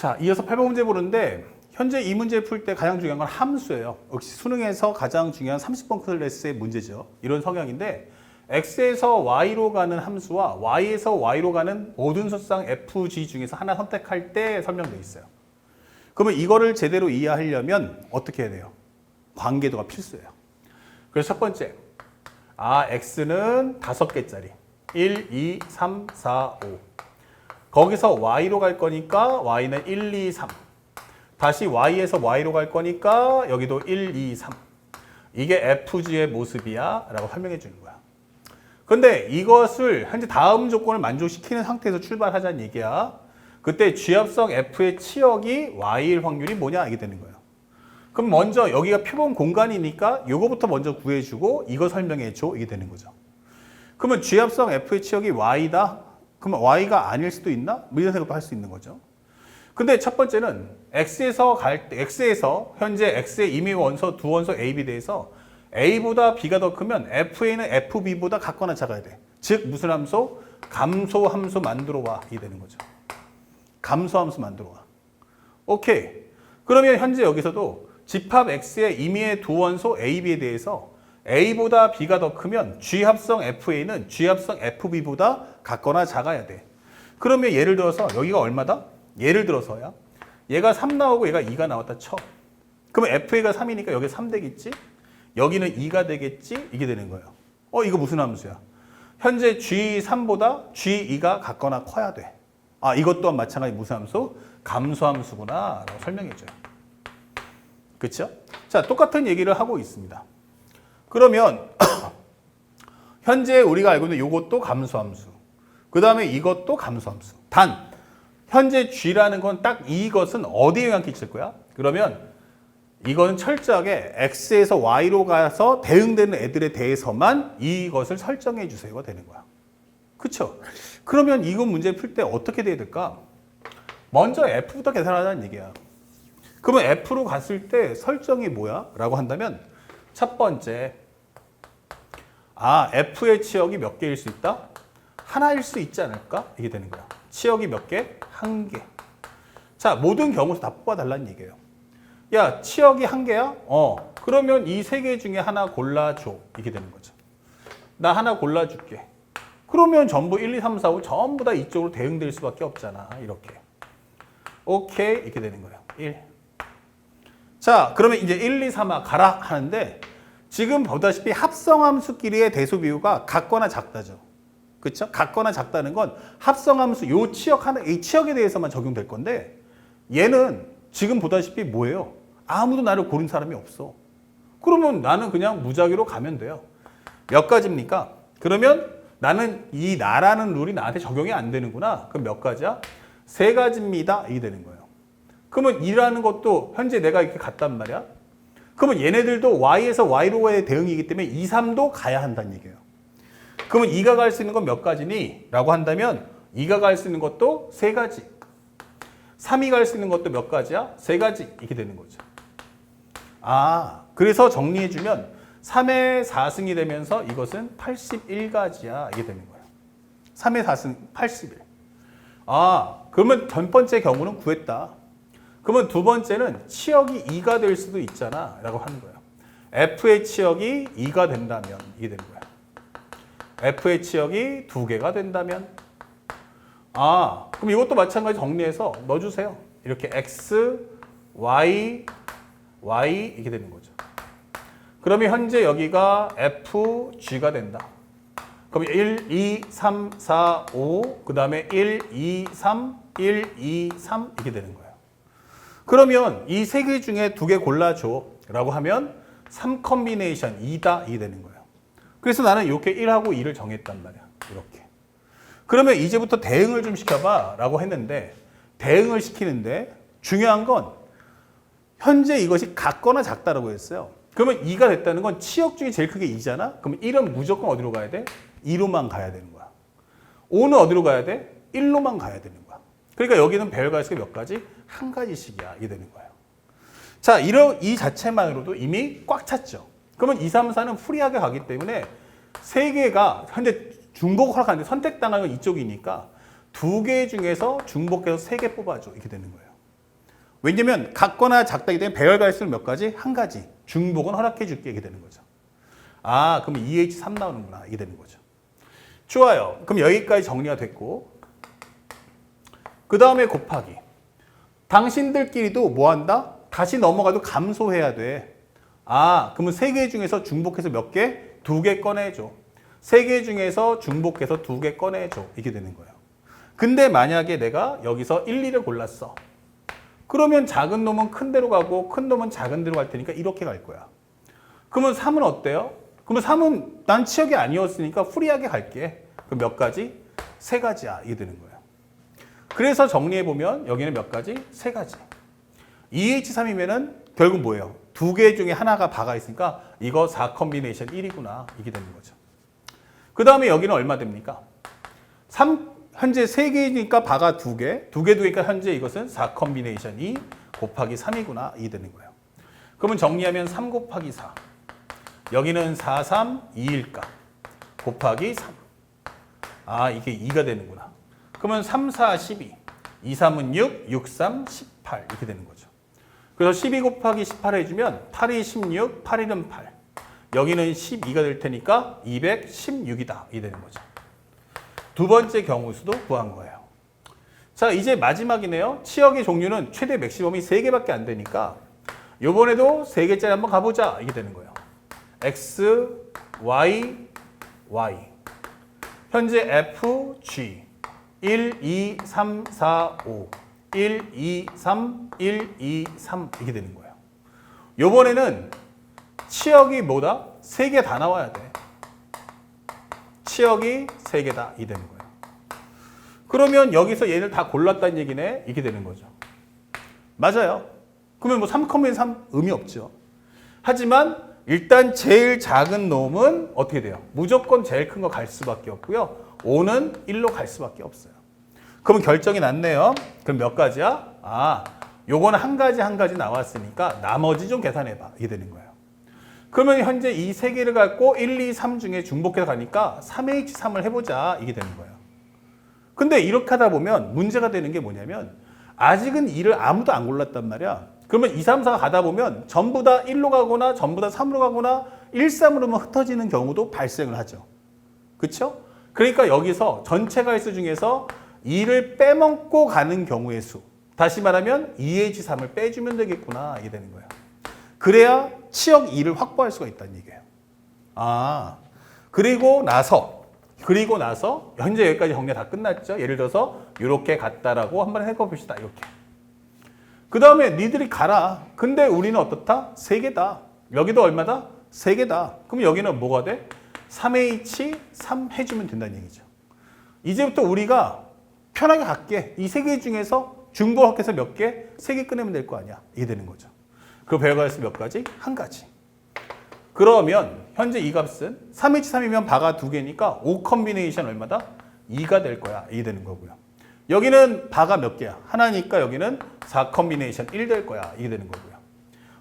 자, 이어서 8번 문제 보는데 현재 이 문제 풀 때 가장 중요한 건 함수예요. 역시 수능에서 가장 중요한 30번 클래스의 문제죠. 이런 성향인데 x에서 y로 가는 함수와 y에서 y로 가는 모든 수상 fg 중에서 하나 선택할 때 설명되어 있어요. 그러면 이거를 제대로 이해하려면 어떻게 해야 돼요? 관계도가 필수예요. 그래서 첫 번째, x는 5개짜리 1, 2, 3, 4, 5 거기서 y로 갈 거니까 y는 1, 2, 3 다시 y에서 y로 갈 거니까 여기도 1, 2, 3 이게 fg의 모습이야 라고 설명해 주는 거야. 근데 이것을 현재 다음 조건을 만족시키는 상태에서 출발하자는 얘기야. 그때 G합성 F의 치역이 Y일 확률이 뭐냐 이게 되는 거예요. 그럼 먼저 여기가 표본 공간이니까 요거부터 먼저 구해주고 이거 설명해줘 이게 되는 거죠. 그러면 G합성 F의 치역이 Y다? 그러면 Y가 아닐 수도 있나? 뭐 이런 생각도 할 수 있는 거죠. 근데 첫 번째는 X에서 현재 X의 임의 원소 두 원소 A, B 대해서 A보다 B가 더 크면 FA는 FB보다 같거나 작아야 돼. 즉 무슨 함수? 감소함수 만들어 와 이 되는 거죠. 감소함수 만들어 와. 오케이. 그러면 현재 여기서도 집합 X의 임의의 두 원소 A, B에 대해서 A보다 B가 더 크면 G합성 FA는 G합성 FB보다 같거나 작아야 돼. 그러면 예를 들어서 여기가 얼마다? 예를 들어서야 얘가 3 나오고 얘가 2가 나왔다 쳐. 그러면 FA가 3이니까 여기 3 되겠지? 여기는 2가 되겠지? 이게 되는 거예요. 이거 무슨 함수야? 현재 G3보다 G2가 같거나 커야 돼. 이것 또한 마찬가지 무슨 함수? 감소함수구나 라고 설명해줘요. 그렇죠? 자, 똑같은 얘기를 하고 있습니다. 그러면 현재 우리가 알고 있는 이것도 감소함수. 그 다음에 이것도 감소함수. 단 현재 G라는 건 딱 이것은 어디에 영향 끼칠 거야? 그러면 이거는 철저하게 X에서 Y로 가서 대응되는 애들에 대해서만 이것을 설정해 주세요가 되는 거야. 그렇죠? 그러면 이거 문제 풀 때 어떻게 돼야 될까? 먼저 F부터 계산하자는 얘기야. 그러면 F로 갔을 때 설정이 뭐야? 라고 한다면 첫 번째, F의 치역이 몇 개일 수 있다? 하나일 수 있지 않을까? 이게 되는 거야. 치역이 몇 개? 1개. 자, 모든 경우에서 다 뽑아달라는 얘기예요. 야, 치역이 1개야? 그러면 이 3개 중에 하나 골라줘. 이게 되는 거죠. 나 하나 골라줄게. 그러면 전부 1, 2, 3, 4, 5 전부 다 이쪽으로 대응될 수밖에 없잖아. 이렇게. 오케이. 이렇게 되는 거예요. 1. 자, 그러면 이제 1, 2, 3아 가라 하는데 지금 보다시피 합성함수끼리의 대소 비율가 같거나 작다죠. 그렇죠? 같거나 작다는 건 합성함수 요 치역 하나, 이 치역에 대해서만 적용될 건데 얘는 지금 보다시피 뭐예요? 아무도 나를 고른 사람이 없어. 그러면 나는 그냥 무작위로 가면 돼요. 몇 가지입니까? 그러면 나는 이 나라는 룰이 나한테 적용이 안 되는구나. 그럼 몇 가지야? 3가지입니다. 이게 되는 거예요. 그러면 이라는 것도 현재 내가 이렇게 갔단 말이야. 그러면 얘네들도 Y에서 Y로의 대응이기 때문에 2, 3도 가야 한다는 얘기예요. 그러면 2가 갈 수 있는 건 몇 가지니? 라고 한다면 2가 갈 수 있는 것도 3가지. 3이 갈 수 있는 것도 몇 가지야? 3가지. 이렇게 되는 거죠. 그래서 정리해주면 3의 4승이 되면서 이것은 81가지야. 이게 되는 거예요. 3의 4승 81. 그러면 전 번째 경우는 구했다. 그러면 두 번째는 치역이 2가 될 수도 있잖아. 라고 하는 거예요. F의 치역이 2가 된다면 이게 되는 거예요. F의 치역이 2개가 된다면 그럼 이것도 마찬가지 정리해서 넣어주세요. 이렇게 X, Y, Y 이렇게 되는 거죠. 그러면 현재 여기가 F, G가 된다. 그럼 1, 2, 3, 4, 5, 그 다음에 1, 2, 3, 1, 2, 3 이렇게 되는 거예요. 그러면 이 3개 중에 2개 골라줘 라고 하면 3 컨비네이션 2다 이게 되는 거예요. 그래서 나는 이렇게 1하고 2를 정했단 말이야. 이렇게. 그러면 이제부터 대응을 좀 시켜봐 라고 했는데 대응을 시키는데 중요한 건 현재 이것이 같거나 작다라고 했어요. 그러면 2가 됐다는 건 치역 중에 제일 크게 2잖아? 그러면 1은 무조건 어디로 가야 돼? 2로만 가야 되는 거야. 5는 어디로 가야 돼? 1로만 가야 되는 거야. 그러니까 여기는 배열가수가 몇 가지? 1가지씩이야. 이게 되는 거예요. 자, 이 자체만으로도 이미 꽉 찼죠. 그러면 2, 3, 4는 프리하게 가기 때문에 3개가 현재 중복하러 가는데 선택당한 건 이쪽이니까 2개 중에서 중복해서 3개 뽑아줘. 이렇게 되는 거예요. 왜냐면 같거나 작다기 때문에 배열 갈수록 몇 가지? 한 가지. 중복은 허락해 줄게. 이게 되는 거죠. 아, 그럼 2H3 나오는구나. 이게 되는 거죠. 좋아요. 그럼 여기까지 정리가 됐고, 그 다음에 곱하기. 당신들끼리도 뭐 한다? 다시 넘어가도 감소해야 돼. 아, 그러면 3개 중에서 중복해서 몇 개? 2개 꺼내줘. 3개 중에서 중복해서 2개 꺼내줘. 이게 되는 거예요. 근데 만약에 내가 여기서 1, 2를 골랐어. 그러면 작은 놈은 큰 데로 가고 큰 놈은 작은 데로 갈 테니까 이렇게 갈 거야. 그러면 3은 어때요? 그러면 3은 난 치역이 아니었으니까 프리하게 갈게. 그럼 몇 가지? 3가지야. 이게 되는 거예요. 그래서 정리해보면 여기는 몇 가지? 3가지. 2H3이면은 결국 뭐예요? 2개 중에 하나가 바가 있으니까 이거 4 컨비네이션 1이구나. 이게 되는 거죠. 그 다음에 여기는 얼마 됩니까? 현재 3개니까 바가 2개. 2개, 2개니까 현재 이것은 4 컨비네이션 2 곱하기 3이구나. 이게 되는 거예요. 그러면 정리하면 3 곱하기 4. 여기는 4, 3, 2일까? 곱하기 3. 아, 이게 2가 되는구나. 그러면 3, 4, 12. 2, 3은 6, 6, 3, 18. 이렇게 되는 거죠. 그래서 12 곱하기 18 해주면 8이 16, 8일은 8. 여기는 12가 될 테니까 216이다. 이 되는 거죠. 두 번째 경우 수도 구한 거예요. 자, 이제 마지막이네요. 치역의 종류는 최대 맥시멈이 3개밖에 안 되니까 이번에도 3개짜리 한번 가보자. 이게 되는 거예요. X, Y, Y. 현재 F, G. 1, 2, 3, 4, 5. 1, 2, 3, 1, 2, 3. 이게 되는 거예요. 이번에는 치역이 뭐다? 3개 다 나와야 돼. 치역이 3개다. 이 되는 거예요. 그러면 여기서 얘를 다 골랐다는 얘기네. 이게 되는 거죠. 맞아요. 그러면 뭐 3, 3 의미 없죠. 하지만 일단 제일 작은 놈은 어떻게 돼요? 무조건 제일 큰 거 갈 수밖에 없고요. 5는 1로 갈 수밖에 없어요. 그러면 결정이 났네요. 그럼 몇 가지야? 아, 요거는 한 가지 나왔으니까 나머지 좀 계산해봐. 이게 되는 거예요. 그러면 현재 이 3개를 갖고 1, 2, 3 중에 중복해서 가니까 3H3을 해보자. 이게 되는 거예요. 근데 이렇게 하다 보면 문제가 되는 게 뭐냐면 아직은 2를 아무도 안 골랐단 말이야. 그러면 2, 3, 4가 가다 보면 전부 다 1로 가거나 전부 다 3으로 가거나 1, 3으로만 흩어지는 경우도 발생을 하죠. 그렇죠? 그러니까 여기서 전체 갈수 중에서 2를 빼먹고 가는 경우의 수. 다시 말하면 2H3을 빼주면 되겠구나. 이게 되는 거예요. 그래야 치역 2를 확보할 수가 있다는 얘기예요. 아, 그리고 나서 현재 여기까지 정리가 다 끝났죠. 예를 들어서 이렇게 갔다라고 한번 해봅시다. 이렇게. 그 다음에 니들이 가라. 근데 우리는 어떻다? 3개다. 여기도 얼마다? 3개다. 그럼 여기는 뭐가 돼? 3H3 해주면 된다는 얘기죠. 이제부터 우리가 편하게 갈게. 이 3개 중에서 중복해서 몇 개? 3개 꺼내면 될 거 아니야. 이게 되는 거죠. 그 배열가 수 몇 가지? 한 가지. 그러면 현재 이 값은 3H3이면 바가 2개니까 5 컨비네이션 얼마다? 2가 될 거야. 이게 되는 거고요. 여기는 바가 몇 개야? 하나니까 여기는 4 컨비네이션 1 될 거야. 이게 되는 거고요.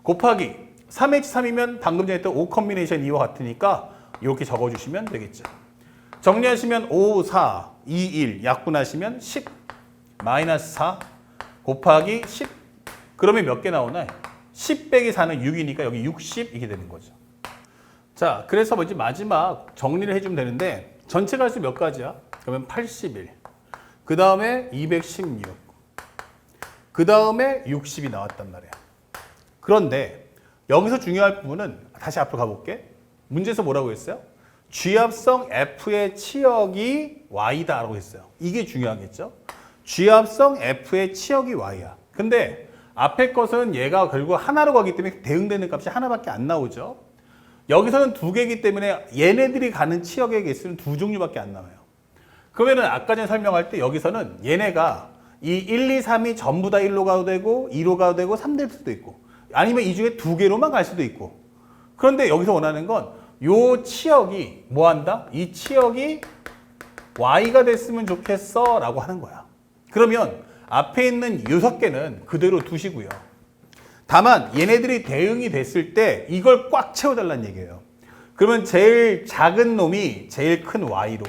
곱하기 3H3이면 방금 전에 했던 5 컨비네이션 2와 같으니까 이렇게 적어주시면 되겠죠. 정리하시면 5, 4, 2, 1 약분하시면 10 마이너스 4 곱하기 10 그러면 몇 개 나오나? 10 빼기 4는 6이니까 여기 60 이게 되는 거죠. 자, 그래서 뭐지 마지막 정리를 해주면 되는데 전체 갈수 몇 가지야? 그러면 81 그 다음에 216 그 다음에 60이 나왔단 말이야. 그런데 여기서 중요할 부분은 다시 앞으로 가볼게. 문제에서 뭐라고 했어요? G합성 F의 치역이 Y다라고 했어요. 이게 중요하겠죠? G합성 F의 치역이 Y야. 근데 앞에 것은 얘가 결국 하나로 가기 때문에 대응되는 값이 하나밖에 안 나오죠. 여기서는 2개이기 때문에 얘네들이 가는 치역의 개수는 2종류밖에 안 나와요. 그러면은 아까 전에 설명할 때 여기서는 얘네가 이 1, 2, 3이 전부 다 1로 가도 되고 2로 가도 되고 3 될 수도 있고 아니면 이 중에 2개로만 갈 수도 있고 그런데 여기서 원하는 건 요 치역이 뭐 한다? 이 치역이 Y가 됐으면 좋겠어 라고 하는 거야. 그러면 앞에 있는 6개는 그대로 두시고요. 다만 얘네들이 대응이 됐을 때 이걸 꽉 채워달라는 얘기예요. 그러면 제일 작은 놈이 제일 큰 Y로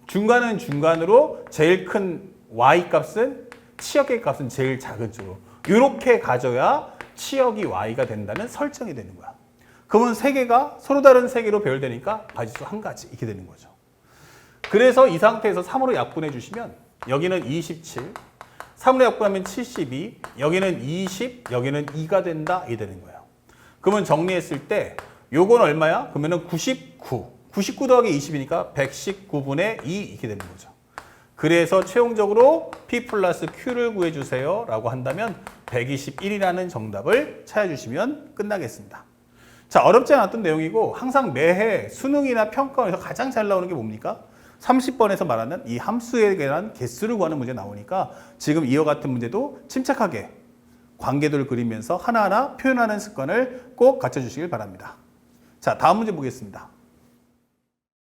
중간은 중간으로 제일 큰 Y 값은 치역의 값은 제일 작은 쪽으로 이렇게 가져야 치역이 y가 된다는 설정이 되는 거야. 그러면 세 개가 서로 다른 세 개로 배열되니까 가지수 한 가지 이렇게 되는 거죠. 그래서 이 상태에서 3으로 약분해 주시면 여기는 27, 3으로 약분하면 72, 여기는 20, 여기는 2가 된다 이 되는 거예요. 그러면 정리했을 때 요건 얼마야? 그러면은 99. 99 더하기 20이니까 119분의 2 이렇게 되는 거죠. 그래서 최종적으로 P 플러스 Q를 구해주세요 라고 한다면 121이라는 정답을 찾아주시면 끝나겠습니다. 자, 어렵지 않았던 내용이고 항상 매해 수능이나 평가원에서 가장 잘 나오는 게 뭡니까? 30번에서 말하는 이 함수에 대한 개수를 구하는 문제 나오니까 지금 이와 같은 문제도 침착하게 관계도를 그리면서 하나하나 표현하는 습관을 꼭 갖춰주시길 바랍니다. 자, 다음 문제 보겠습니다.